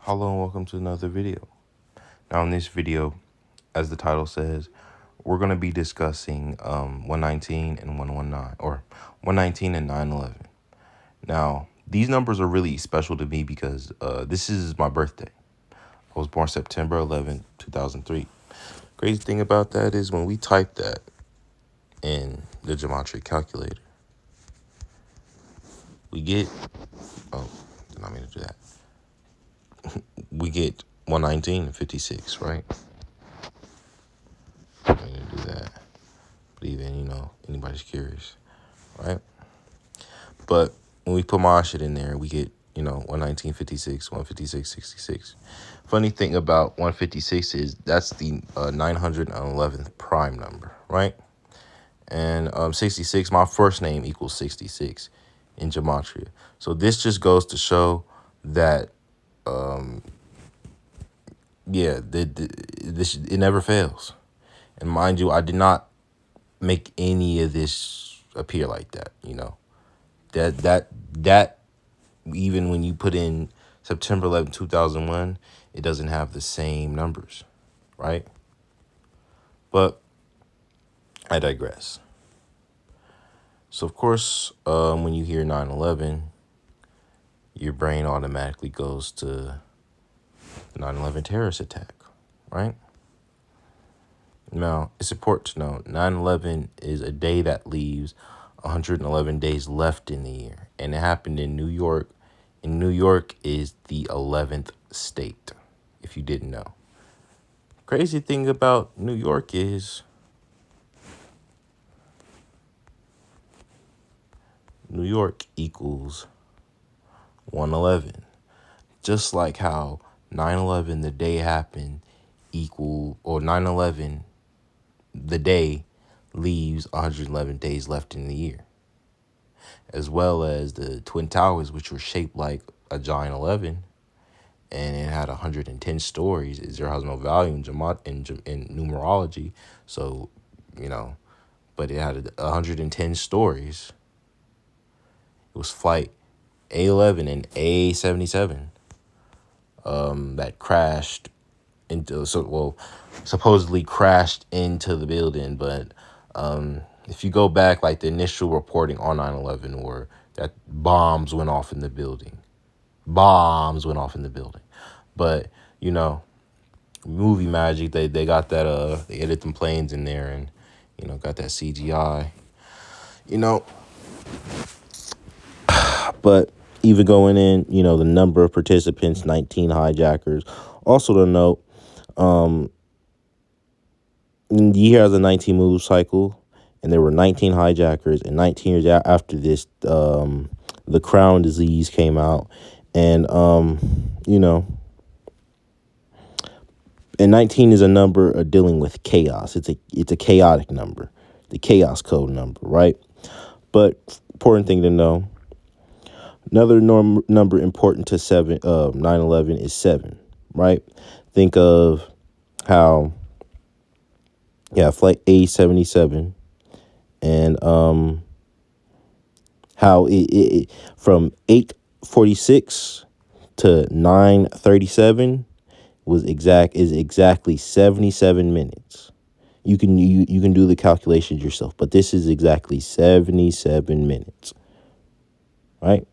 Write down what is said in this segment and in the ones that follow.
Hello and welcome to another video. Now in this video, as the title says, we're going to be discussing 119 and 119, or 119 and 9/11. Now, these numbers are really special to me because this is my birthday. I was born September 11th, 2003. Crazy thing about that is when we type that in the Gematria calculator, we get, oh, did not mean to do that. We get 119 and 56, right? I didn't mean to do that. But even, anybody's curious, right? But when we put my shit in there, we get, 119.56, 156.66. Funny thing about 156 is that's the 911th prime number, right? And 66, my first name equals 66 in Gematria. So this just goes to show that, this it never fails. And mind you, I did not make any of this appear like that, that even when you put in September 11th, 2001, it doesn't have the same numbers, right? But I digress. So of course, when you hear 9/11, your brain automatically goes to the 9/11 terrorist attack, right? Now, it's important to know 9/11 is a day that leaves 111 days left in the year. And it happened in New York. And New York is the 11th state, if you didn't know. Crazy thing about New York is New York equals 111. Just like how 9/11, the day happened, or 9/11, the day leaves 111 days left in the year. As well as the Twin Towers, which were shaped like a giant 11, and it had 110 stories. Zero has no value in numerology, so, but it had 110 stories. It was flight A11 and A77 that crashed supposedly crashed into the building, but if you go back, like the initial reporting on 9/11 were that bombs went off in the building. But, movie magic, they got that, they edited them planes in there and, got that CGI, But even going in, the number of participants, 19 hijackers. Also to note, the year has a 19-move cycle, and there were 19 hijackers, and 19 years after this, the crown disease came out, and and 19 is a number of dealing with chaos. It's a chaotic number, the chaos code number, right? But important thing to know, another number important to 9/11 is 7, right? Think of how, flight A77, and how it from 8:46 to 9:37 is exactly 77 minutes. You can do the calculations yourself, but this is exactly 77 minutes, right?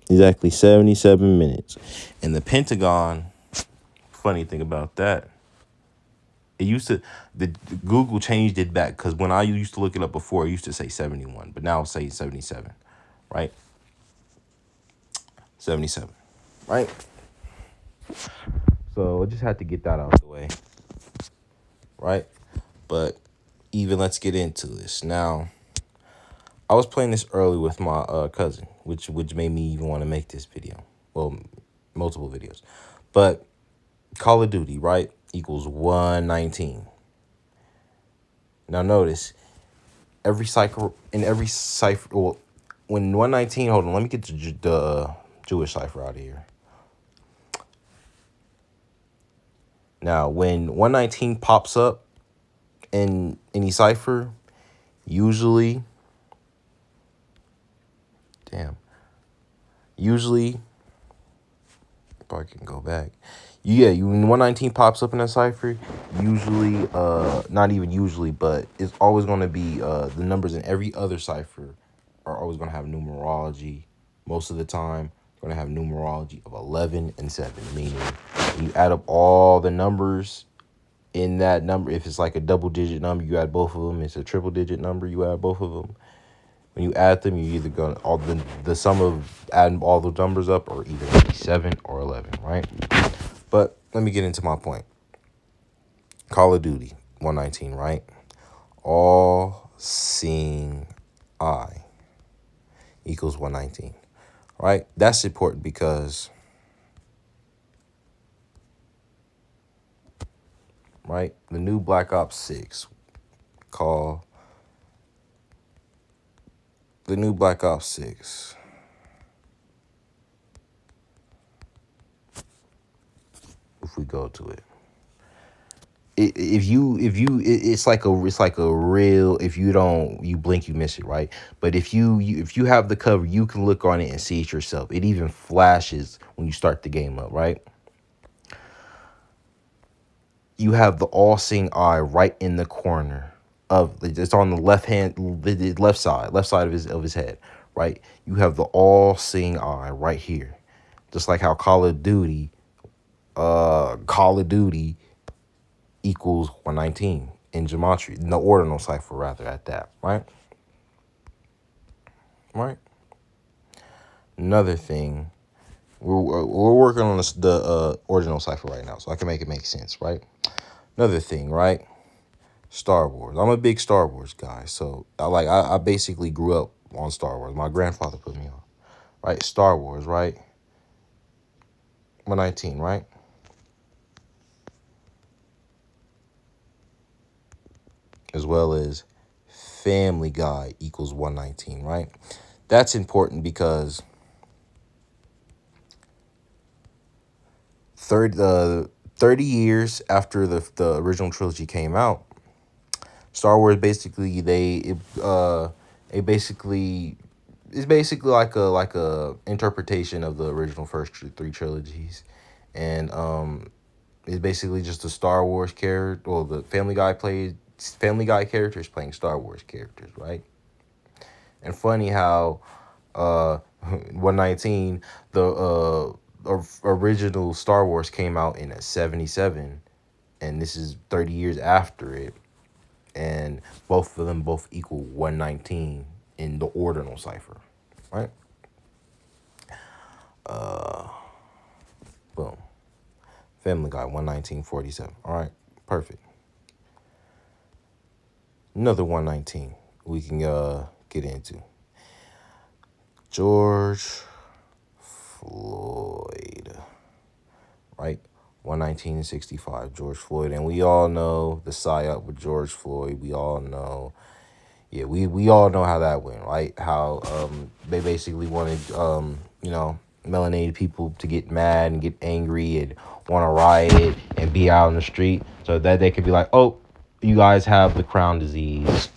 Exactly 77 minutes. And the Pentagon, funny thing about that, the Google changed it back, because when I used to look it up before, it used to say 71, but now it's saying 77, right? 77, right? So I just had to get that out of the way, right? But even let's get into this. Now, I was playing this early with my cousin, which made me even want to make this video. Well, multiple videos. But Call of Duty, right, equals 119. Now notice, every cipher, well, when 119, hold on, let me get the Jewish cipher out of here. Now, when 119 pops up in any cipher, usually probably can go back. Yeah, you when 119 pops up in a cipher, usually, not even usually, but it's always going to be the numbers in every other cipher are always going to have numerology. Most of the time, going to have numerology of 11 and 7, meaning when you add up all the numbers in that number, if it's like a double digit number, you add both of them. It's a triple digit number, you add both of them. When you add them, you either go all the sum of adding all the numbers up, or either gonna be 7 or 11, right? But let me get into my point. Call of Duty 119, right? All seeing eye equals 119, right? That's important because, right, the new Black Ops 6 call the new Black Ops 6. If we go to it, it's like a real, if you don't, you blink, you miss it, right? But if you have the cover, you can look on it and see it yourself. It even flashes when you start the game up, right? You have the all-seeing eye right in the corner of, it's on the the left side of his head, right? You have the all-seeing eye right here, just like how Call of Duty equals 119 in Gematria, the ordinal cipher rather, at that, right? Right. Another thing, we're working on the ordinal cipher right now, so I can make it make sense, right? Another thing, right? Star Wars. I'm a big Star Wars guy, so I basically grew up on Star Wars. My grandfather put me on, right? Star Wars, right? 119, right? As well as Family Guy equals 119, right? That's important because 30 years after the original trilogy came out, Star Wars basically it basically it's basically like a interpretation of the original first three trilogies, and it's basically just a Star Wars character. Well, the Family Guy characters playing Star Wars characters, right? And funny how 119, the original Star Wars came out in a 77, and this is 30 years after it, and both of them both equal 119 in the ordinal cipher, right? Boom. Family Guy 11947. All right, perfect. Another 119 we can get into. George Floyd, right? 119 and 65, George Floyd. And we all know the psyop with George Floyd. We all know, yeah, we all know how that went, right? How they basically wanted, melanated people to get mad and get angry and want to riot and be out in the street so that they could be like, oh, you guys have the crown disease.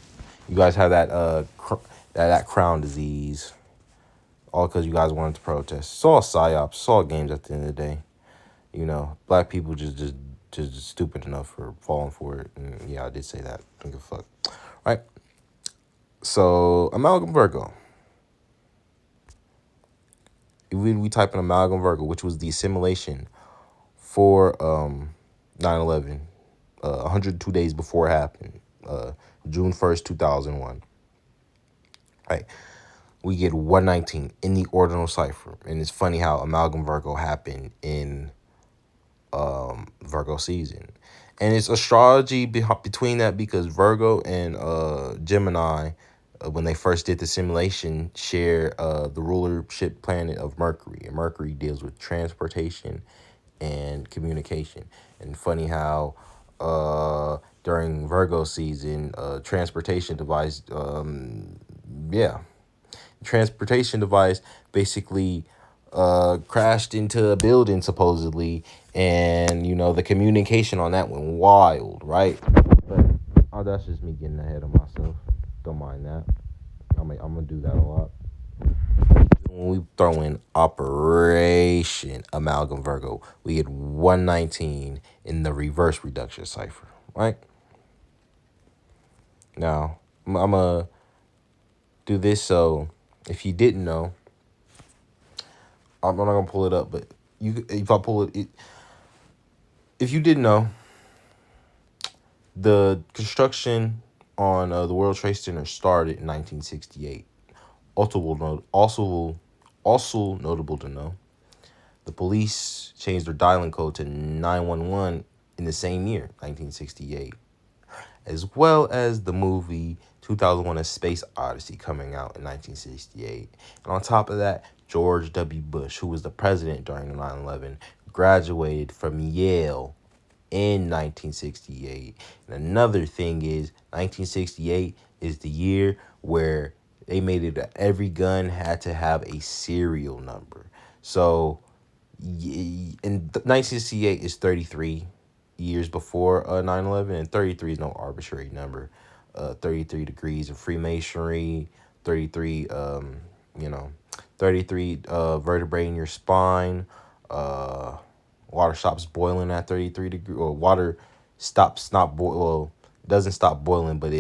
You guys have that crown disease. All because you guys wanted to protest. It's all psyops. It's all games at the end of the day. Black people just stupid enough for falling for it. And yeah, I did say that. Don't give a fuck. Right? So, Amalgam Virgo. We type in Amalgam Virgo, which was the assimilation for 9/11, 102 days before it happened, June 1st, 2001. Right? We get 119 in the ordinal cipher. And it's funny how Amalgam Virgo happened in Virgo season. And it's astrology between that because Virgo and Gemini, when they first did the simulation, share the rulership planet of Mercury. And Mercury deals with transportation and communication. And funny how during Virgo season, transportation device, transportation device basically crashed into a building supposedly, and the communication on that went wild, right? But that's just me getting ahead of myself. Don't mind that. I'm gonna do that a lot. When we throw in Operation Amalgam Virgo, we get 119 in the reverse reduction cipher, right? Now, I'm going to do this so if you didn't know, I'm not going to pull it up, but if I pull it, if you didn't know, the construction on the World Trade Center started in 1968. Also notable to know, the police changed their dialing code to 911 in the same year, 1968, as well as the movie 2001: A Space Odyssey coming out in 1968. And on top of that, George W. Bush, who was the president during 9/11, graduated from Yale in 1968. And another thing is 1968 is the year where they made it that every gun had to have a serial number. So in 1968 is 33 years before 9/11, and 33 is no arbitrary number. 33 degrees of Freemasonry, 33 you know 33 vertebrae in your spine, water stops boiling at 33 degrees, or water stops not boil well, doesn't stop boiling, but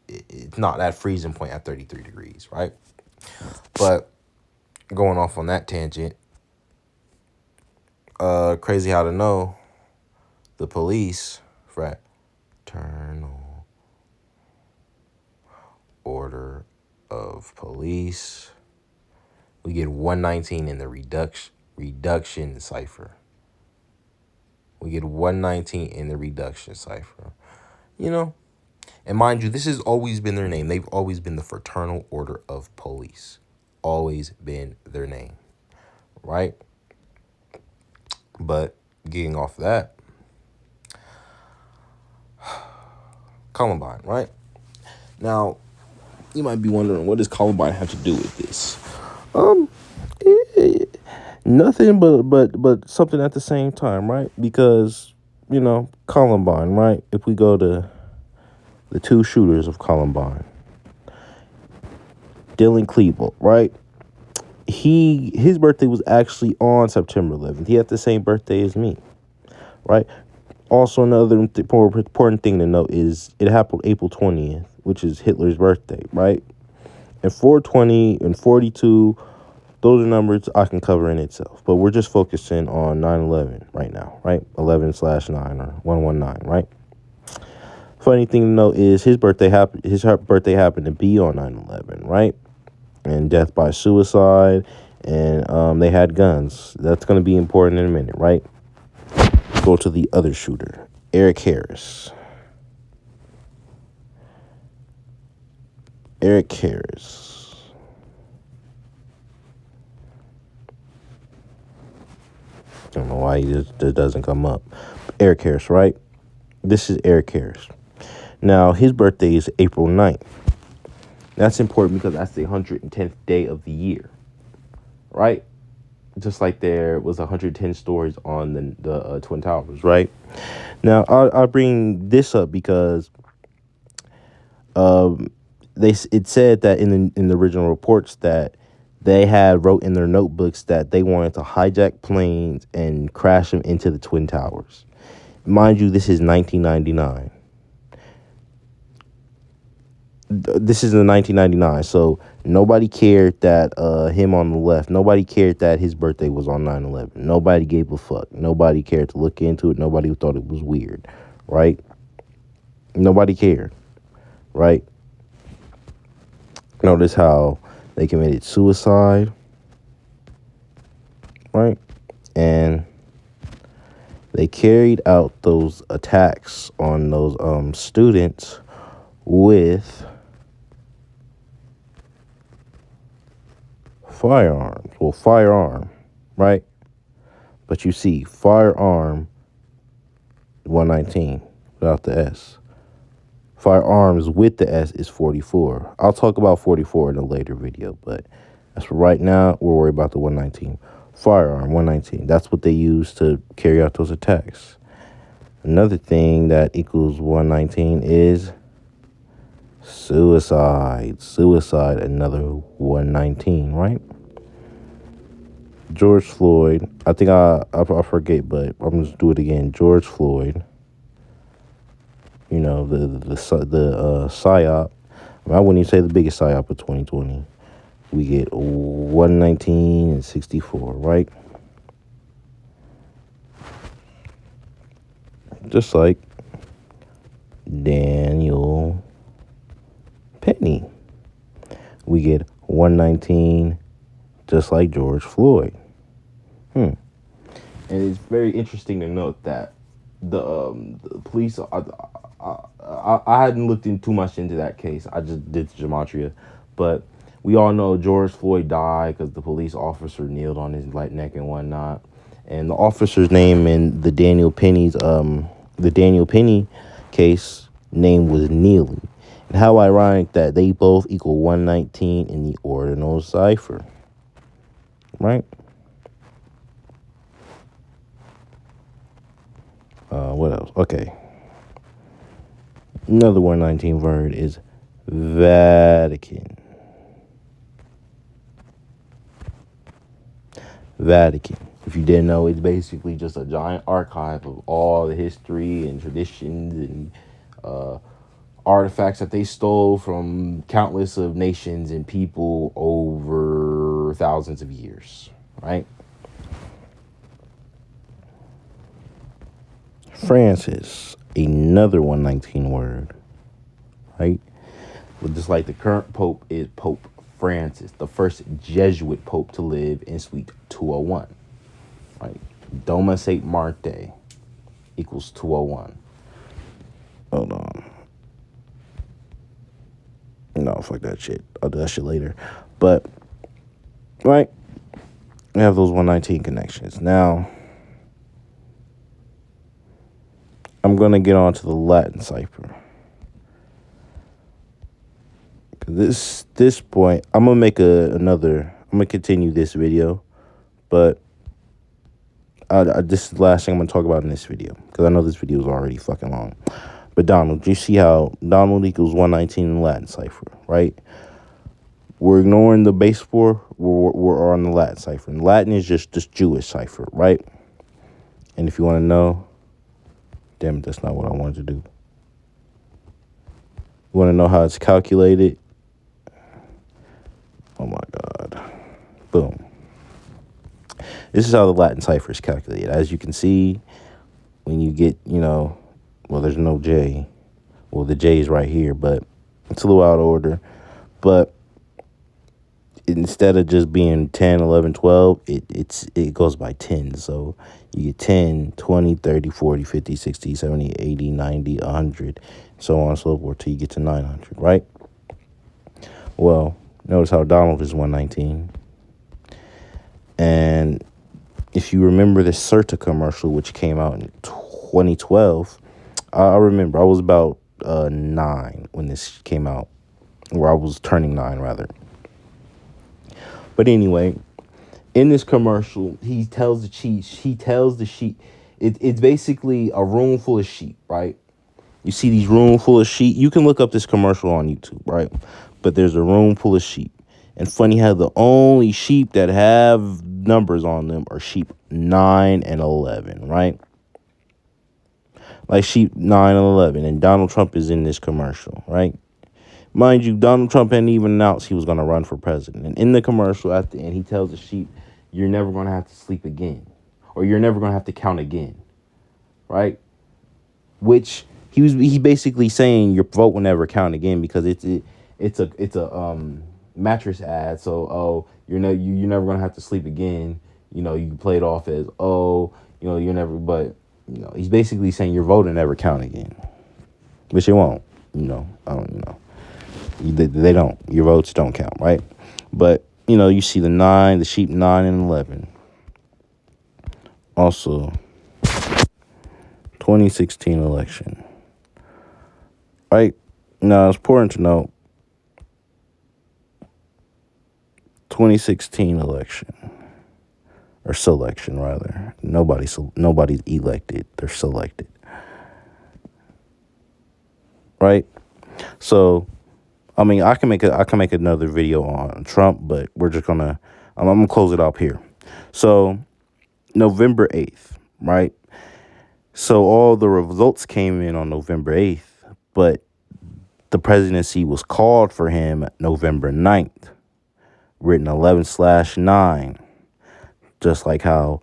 it's not at freezing point at 33 degrees, right? But going off on that tangent, crazy how to know, the police, fraternal order of police, we get 119 in the reduction cipher. We get 119 in the reduction cipher. You know, and mind you, this has always been their name. They've always been the Fraternal Order of Police. Always been their name, right? But getting off that, Columbine, right? Now, you might be wondering, what does Columbine have to do with this? Nothing but something at the same time, right? Because, Columbine, right? If we go to the two shooters of Columbine, Dylan Klebold, right? His birthday was actually on September 11th. He had the same birthday as me, right? Also, another important thing to note is it happened April 20th, which is Hitler's birthday, right? And 420 and 42, those are numbers I can cover in itself. But we're just focusing on 9/11 right now, right? 11/9 or 119, right? Funny thing to note is his birthday happened to be on 9/11, right? And death by suicide, and they had guns. That's going to be important in a minute, right? Go to the other shooter, Eric Harris. Eric Harris. I don't know why he just doesn't come up. Eric Harris, right? This is Eric Harris. Now, his birthday is April 9th. That's important because that's the 110th day of the year, right? Just like there was 110 stories on the Twin Towers, right? Now, I'll bring this up because it said that in the original reports that they had wrote in their notebooks that they wanted to hijack planes and crash them into the Twin Towers. Mind you, this is 1999. This is in 1999, so nobody cared that him on the left, nobody cared that his birthday was on 9/11. Nobody gave a fuck. Nobody cared to look into it. Nobody thought it was weird, right? Nobody cared, right? Notice how they committed suicide, right? And they carried out those attacks on those students with firearm, right? But you see, firearm 119 without the S. Firearms with the S is 44. I'll talk about 44 in a later video, but as for right now, we're worried about the 119. Firearm 119. That's what they use to carry out those attacks. Another thing that equals 119 is suicide. Another 119, right? George Floyd. I think I forget, but I'm just do it again. George Floyd. You know the psyop. I wouldn't even say the biggest psyop of 2020. We get 119 and 64, right? Just like Daniel Penny. We get 119, just like George Floyd. And it's very interesting to note that the police. I hadn't looked in too much into that case. I just did Gematria, but we all know George Floyd died because the police officer kneeled on his neck and whatnot. And the officer's name in the Daniel Penny case name was Neely. And how ironic that they both equal 119 in the ordinal cipher, right? What else? Okay. Another 119 word is Vatican. Vatican. If you didn't know, it's basically just a giant archive of all the history and traditions and artifacts that they stole from countless of nations and people over thousands of years, right? Francis, another 119 word, right? But just like the current pope is Pope Francis, the first Jesuit pope to live in Suite 201, right? Doma St. Marte equals 201. Hold on. No, fuck that shit. I'll do that shit later. But, right, we have those 119 connections. Now, I'm going to get on to the Latin cipher. This point, I'm going to make I'm going to continue this video. But this is the last thing I'm going to talk about in this video. Because I know this video is already fucking long. But Donald, you see how Donald equals 119 in the Latin cipher, right? We're ignoring the base 4. We're on the Latin cipher. And Latin is just this Jewish cipher, right? And if you want to know, damn it, that's not what I wanted to do. You want to know how it's calculated? Oh my God. Boom. This is how the Latin cipher is calculated. As you can see, when you get, well, there's no J. Well, the J is right here, but it's a little out of order. But instead of just being 10, 11, 12, it goes by 10. So you get 10, 20, 30, 40, 50, 60, 70, 80, 90, 100, so on and so forth till you get to 900, right? Well, notice how Donald is 119. And if you remember the Certa commercial, which came out in 2012, I remember I was about 9 when this came out, or I was turning 9 rather. But anyway, in this commercial, he tells the sheep, it's basically a room full of sheep, right? You see these room full of sheep. You can look up this commercial on YouTube, right? But there's a room full of sheep. And funny how the only sheep that have numbers on them are sheep 9 and 11, right? Like sheep 9 and 11. And Donald Trump is in this commercial, right? Mind you, Donald Trump hadn't even announced he was going to run for president. And in the commercial at the end, he tells the sheep, you're never going to have to sleep again. Or you're never going to have to count again. Right? Which he basically saying your vote will never count again because it's a mattress ad. So, you're never going to have to sleep again. You can play it off as, you're never, but, he's basically saying your vote will never count again. Which it won't, I don't. They don't. Your votes don't count, right? But, you see the sheep 9 and 11. Also, 2016 election. Right? Now, it's important to note, 2016 election. Or selection, rather. Nobody's elected. They're selected. Right? So, I mean, I can make another video on Trump, but I'm gonna close it up here. So November 8th, right? So all the results came in on November 8th, but the presidency was called for him November 9th, written 11/9, just like how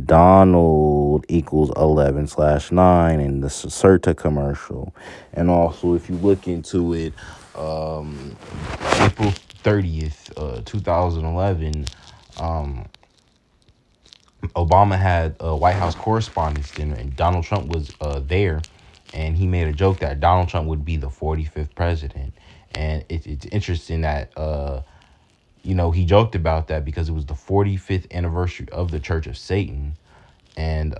Donald equals 11/9 in the Caserta commercial. And also, if you look into it, April 30th, 2011, Obama had a White House Correspondents' Dinner, and Donald Trump was there, and he made a joke that Donald Trump would be the 45th president. And it's interesting that, he joked about that because it was the 45th anniversary of the Church of Satan, and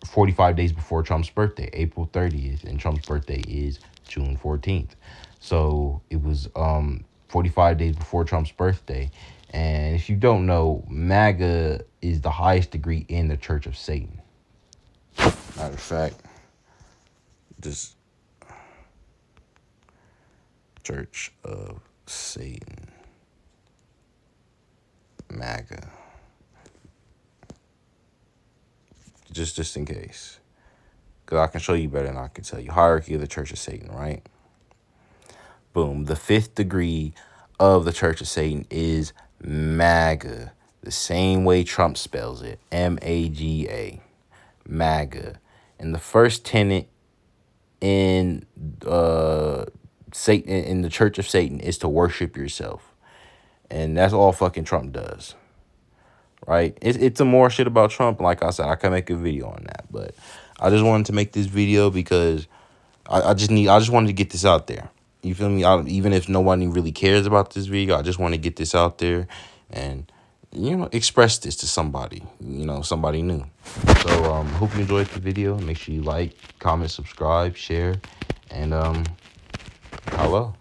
45 days before Trump's birthday, April 30th, and Trump's birthday is June 14th. So it was 45 days before Trump's birthday. And if you don't know, MAGA is the highest degree in the Church of Satan. Matter of fact, this Church of Satan, MAGA, just in case, because I can show you better than I can tell you. Hierarchy of the Church of Satan, right? Boom. The fifth degree of the Church of Satan is MAGA, the same way Trump spells it, MAGA, MAGA. And the first tenet in Satan, in the Church of Satan, is to worship yourself, and that's all fucking Trump does, right? It's some more shit about Trump. Like I said, I can make a video on that, but I just wanted to make this video because I just wanted to get this out there. You feel me? Even if nobody really cares about this video, I just want to get this out there and, express this to somebody, somebody new. So, hope you enjoyed the video. Make sure you like, comment, subscribe, share, and, hello.